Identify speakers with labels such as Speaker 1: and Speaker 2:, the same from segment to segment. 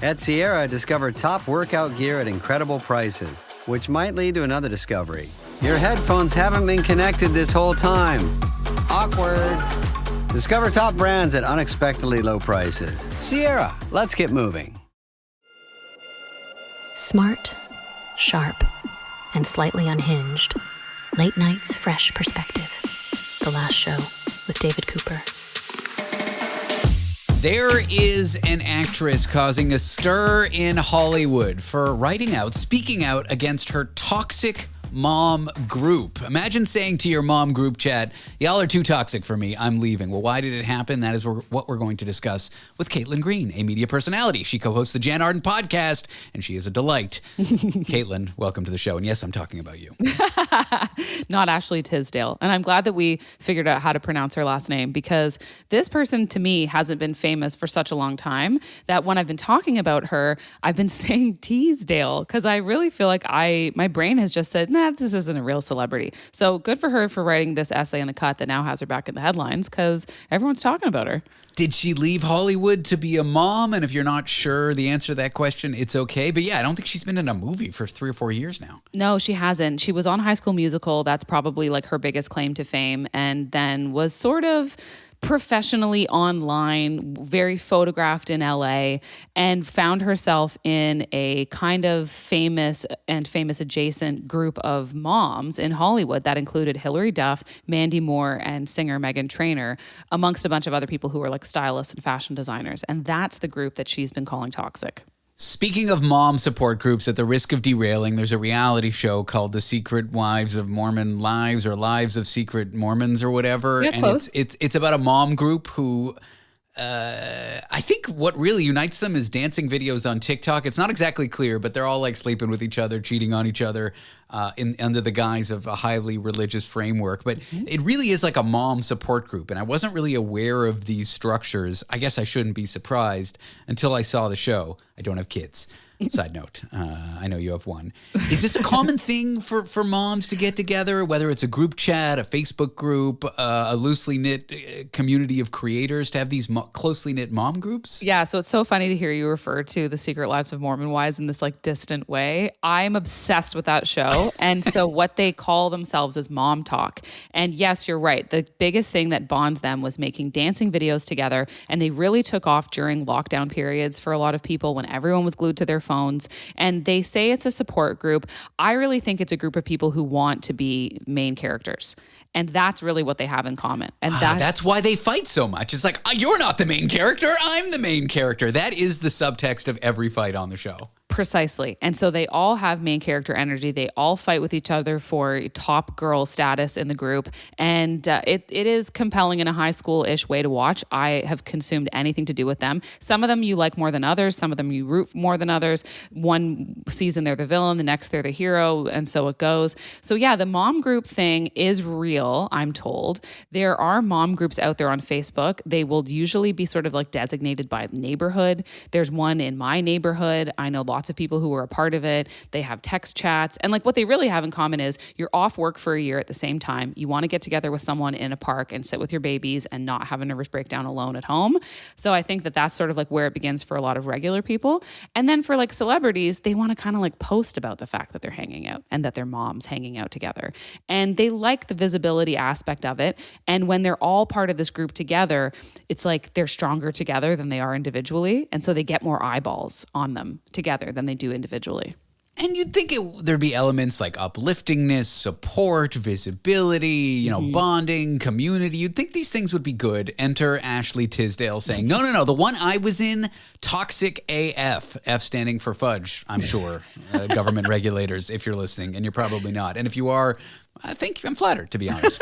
Speaker 1: At Sierra, discover top workout gear at incredible prices, which might lead to another discovery. Your headphones haven't been connected this whole time. Awkward. Discover top brands at unexpectedly low prices. Sierra, let's get moving.
Speaker 2: Smart, sharp, and slightly unhinged. Late Night's Fresh Perspective. The Last Show with David Cooper.
Speaker 3: There is an actress causing a stir in Hollywood for speaking out against her toxic mom group. Imagine saying to your mom group chat, y'all are too toxic for me, I'm leaving. Well, why did it happen? That is what we're going to discuss with Caitlin Green, a media personality. She co-hosts the Jan Arden podcast, and she is a delight. Caitlin, welcome to the show. And yes, I'm talking about you.
Speaker 4: Not Ashley Tisdale. And I'm glad that we figured out how to pronounce her last name, because this person to me hasn't been famous for such a long time that when I've been talking about her, I've been saying Teasdale, because I really feel like my brain has just said, nah, this isn't a real celebrity. So good for her for writing this essay in The Cut that now has her back in the headlines, because everyone's talking about her.
Speaker 3: Did she leave Hollywood to be a mom? And if you're not sure the answer to that question, it's okay. But yeah, I don't think she's been in a movie for 3 or 4 years now.
Speaker 4: No, she hasn't. She was on High School Musical. That's probably like her biggest claim to fame. And then was sort of professionally online, very photographed in LA, and found herself in a kind of famous and famous adjacent group of moms in Hollywood that included Hilary Duff, Mandy Moore, and singer Meghan Trainor, amongst a bunch of other people who were like stylists and fashion designers. And that's the group that she's been calling toxic.
Speaker 3: Speaking of mom support groups, at the risk of derailing, there's a reality show called The Secret Wives of Mormon Lives, or Lives of Secret Mormons, or whatever.
Speaker 4: Yeah,
Speaker 3: and
Speaker 4: close.
Speaker 3: it's about a mom group who I think what really unites them is dancing videos on TikTok. It's not exactly clear, but they're all like sleeping with each other, cheating on each other under the guise of a highly religious framework. But it really is like a mom support group. And I wasn't really aware of these structures. I guess I shouldn't be surprised until I saw the show. I don't have kids. Side note, I know you have one. Is this a common thing for moms to get together, whether it's a group chat, a Facebook group, a loosely knit community of creators, to have these closely knit mom groups?
Speaker 4: Yeah, so it's so funny to hear you refer to The Secret Lives of Mormon Wives in this like distant way. I'm obsessed with that show. And so what they call themselves is Mom Talk. And yes, you're right. The biggest thing that bonds them was making dancing videos together. And they really took off during lockdown periods for a lot of people when everyone was glued to their phones. And they say it's a support group. I really think it's a group of people who want to be main characters. And that's really what they have in common. And
Speaker 3: that's why they fight so much. It's like, you're not the main character, I'm the main character. That is the subtext of every fight on the show.
Speaker 4: Precisely. And so they all have main character energy. They all fight with each other for top girl status in the group. And it is compelling in a high school-ish way to watch. I have consumed anything to do with them. Some of them you like more than others. Some of them you root more than others. One season they're the villain, the next they're the hero, and so it goes. So yeah, the mom group thing is real, I'm told. There are mom groups out there on Facebook. They will usually be sort of like designated by neighborhood. There's one in my neighborhood. I know lots of people who are a part of it. They have text chats. And like what they really have in common is you're off work for a year at the same time. You want to get together with someone in a park and sit with your babies and not have a nervous breakdown alone at home. So I think that that's sort of like where it begins for a lot of regular people. And then for like celebrities, they want to kind of like post about the fact that they're hanging out and that their mom's hanging out together. And they like the visibility aspect of it. And when they're all part of this group together, it's like they're stronger together than they are individually. And so they get more eyeballs on them together than they do individually.
Speaker 3: And you'd think there'd be elements like upliftingness, support, visibility, bonding, community. You'd think these things would be good. Enter Ashley Tisdale saying, no, the one I was in, toxic AF. F standing for fudge, I'm sure. Government regulators, if you're listening, and you're probably not. And if you are, I think I'm flattered, to be honest.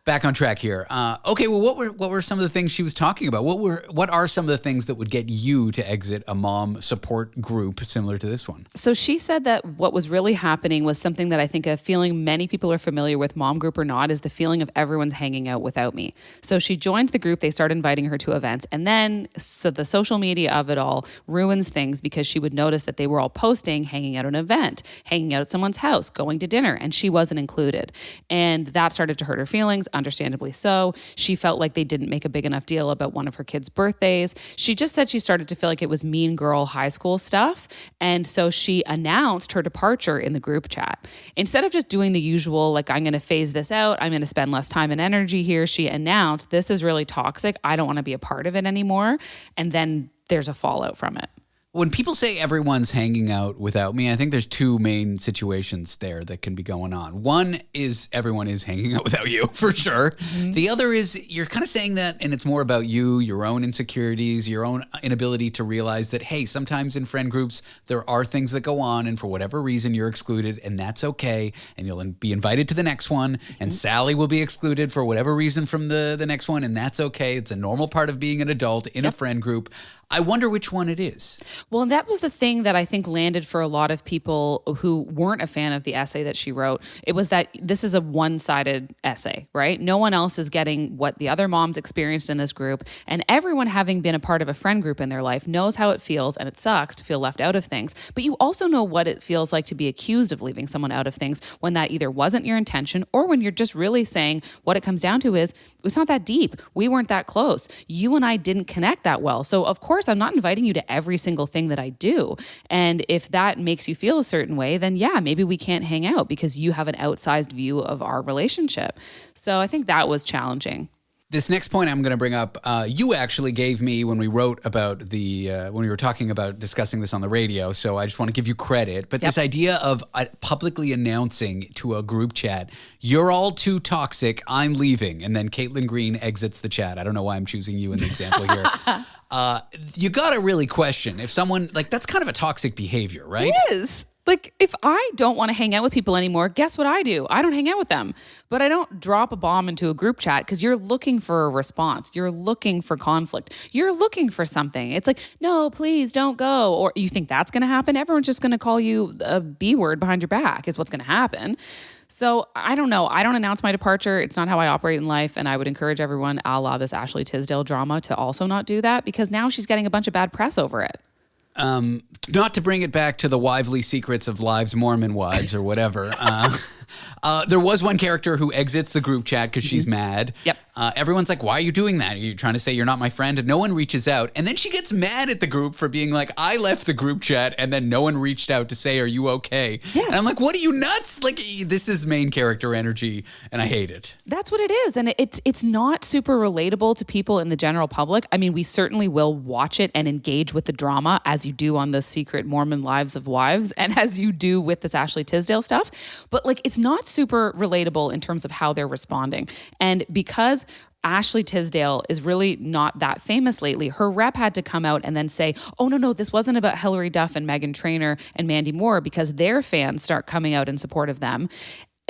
Speaker 3: Back on track here. Okay, well, what were some of the things she was talking about? What are some of the things that would get you to exit a mom support group similar to this one?
Speaker 4: So she said that what was really happening was something that I think a feeling many people are familiar with, mom group or not, is the feeling of everyone's hanging out without me. So she joined the group, they started inviting her to events, and then so the social media of it all ruins things because she would notice that they were all posting, hanging out at an event, hanging out at someone's house, going to dinner, and she wasn't included. And that started to hurt her feelings. understandably so. She felt like they didn't make a big enough deal about one of her kids' birthdays. She just said she started to feel like it was mean girl high school stuff. And so she announced her departure in the group chat. Instead of just doing the usual, like, I'm going to phase this out, I'm going to spend less time and energy here, she announced, this is really toxic. I don't want to be a part of it anymore. And then there's a fallout from it.
Speaker 3: When people say everyone's hanging out without me, I think there's two main situations there that can be going on. One is everyone is hanging out without you, for sure. Mm-hmm. The other is you're kind of saying that, and it's more about you, your own insecurities, your own inability to realize that, hey, sometimes in friend groups, there are things that go on, and for whatever reason, you're excluded, and that's okay, and you'll be invited to the next one, and Sally will be excluded for whatever reason from the next one, and that's okay. It's a normal part of being an adult in a friend group. I wonder which one it is.
Speaker 4: Well, that was the thing that I think landed for a lot of people who weren't a fan of the essay that she wrote. It was that this is a one-sided essay, right? No one else is getting what the other moms experienced in this group. And everyone, having been a part of a friend group in their life, knows how it feels, and it sucks to feel left out of things. But you also know what it feels like to be accused of leaving someone out of things when that either wasn't your intention, or when you're just really saying what it comes down to is, it's not that deep. We weren't that close. You and I didn't connect that well. So of course, I'm not inviting you to every single thing that I do. And if that makes you feel a certain way, then yeah, maybe we can't hang out because you have an outsized view of our relationship. So I think that was challenging.
Speaker 3: This next point I'm going to bring up, you actually gave me when we wrote about when we were talking about discussing this on the radio, so I just want to give you credit. But this idea of publicly announcing to a group chat, you're all too toxic, I'm leaving, and then Caitlin Green exits the chat. I don't know why I'm choosing you in the example here. You got to really question if someone, like, that's kind of a toxic behavior, right?
Speaker 4: It is. Like, if I don't want to hang out with people anymore, guess what I do? I don't hang out with them. But I don't drop a bomb into a group chat because you're looking for a response. You're looking for conflict. You're looking for something. It's like, no, please don't go. Or you think that's going to happen? Everyone's just going to call you a B word behind your back is what's going to happen. So I don't know. I don't announce my departure. It's not how I operate in life. And I would encourage everyone, a la this Ashley Tisdale drama, to also not do that, because now she's getting a bunch of bad press over it.
Speaker 3: Not to bring it back to the Wively secrets of lives, Mormon wives or whatever. There was one character who exits the group chat because she's mad.
Speaker 4: Yep.
Speaker 3: Everyone's like, why are you doing that? Are you trying to say you're not my friend? And no one reaches out. And then she gets mad at the group for being like, I left the group chat and then no one reached out to say, are you okay?
Speaker 4: Yes.
Speaker 3: And I'm like, what are you, nuts? Like, this is main character energy and I hate it.
Speaker 4: That's what it is. And it's not super relatable to people in the general public. I mean, we certainly will watch it and engage with the drama as you do on the secret Mormon lives of wives and as you do with this Ashley Tisdale stuff. But like, it's not super relatable in terms of how they're responding. And because Ashley Tisdale is really not that famous lately, her rep had to come out and then say, oh, no, this wasn't about Hillary Duff and Meghan Trainor and Mandy Moore, because their fans start coming out in support of them.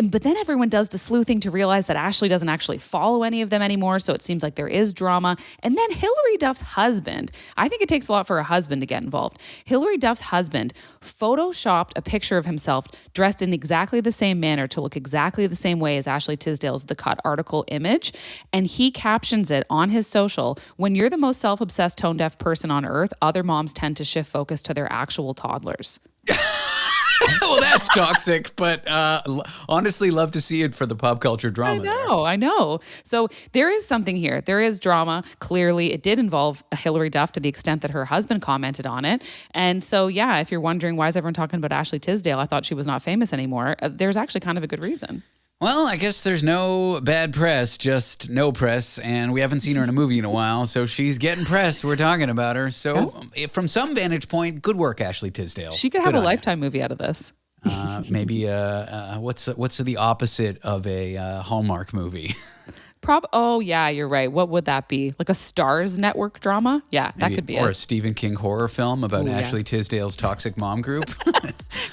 Speaker 4: But then everyone does the sleuthing to realize that Ashley doesn't actually follow any of them anymore, so it seems like there is drama. And then Hillary Duff's husband, I think it takes a lot for a husband to get involved. Hillary Duff's husband photoshopped a picture of himself dressed in exactly the same manner to look exactly the same way as Ashley Tisdale's The Cut article image. And he captions it on his social, when you're the most self-obsessed tone-deaf person on earth, other moms tend to shift focus to their actual toddlers.
Speaker 3: Well, that's toxic, but honestly, love to see it for the pop culture drama.
Speaker 4: I know. So there is something here. There is drama. Clearly, it did involve Hillary Duff to the extent that her husband commented on it. And so, yeah, if you're wondering why is everyone talking about Ashley Tisdale, I thought she was not famous anymore, there's actually kind of a good reason.
Speaker 3: Well, I guess there's no bad press, just no press, and we haven't seen her in a movie in a while, so she's getting press. We're talking about her. So from some vantage point, good work, Ashley Tisdale.
Speaker 4: She could have a Lifetime movie out of this.
Speaker 3: Maybe what's the opposite of a Hallmark movie?
Speaker 4: Oh, yeah, you're right. What would that be? Like a Starz Network drama? Yeah, that could be it.
Speaker 3: Or a Stephen King horror film about Ashley Tisdale's toxic mom group.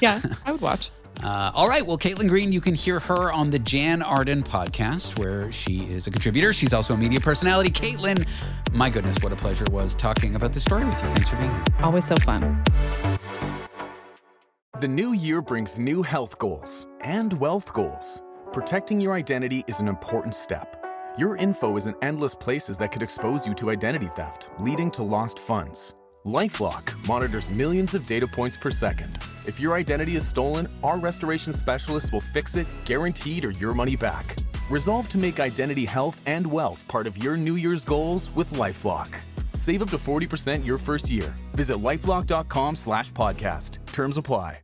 Speaker 4: Yeah, I would watch.
Speaker 3: All right. Well, Caitlin Green, you can hear her on the Jan Arden podcast, where she is a contributor. She's also a media personality. Caitlin, my goodness, what a pleasure it was talking about this story with you. Thanks for being here.
Speaker 4: Always so fun.
Speaker 5: The new year brings new health goals and wealth goals. Protecting your identity is an important step. Your info is in endless places that could expose you to identity theft, leading to lost funds. LifeLock monitors millions of data points per second. If your identity is stolen, our restoration specialists will fix it, guaranteed, or your money back. Resolve to make identity health and wealth part of your New Year's goals with LifeLock. Save up to 40% your first year. Visit lifelock.com/podcast. Terms apply.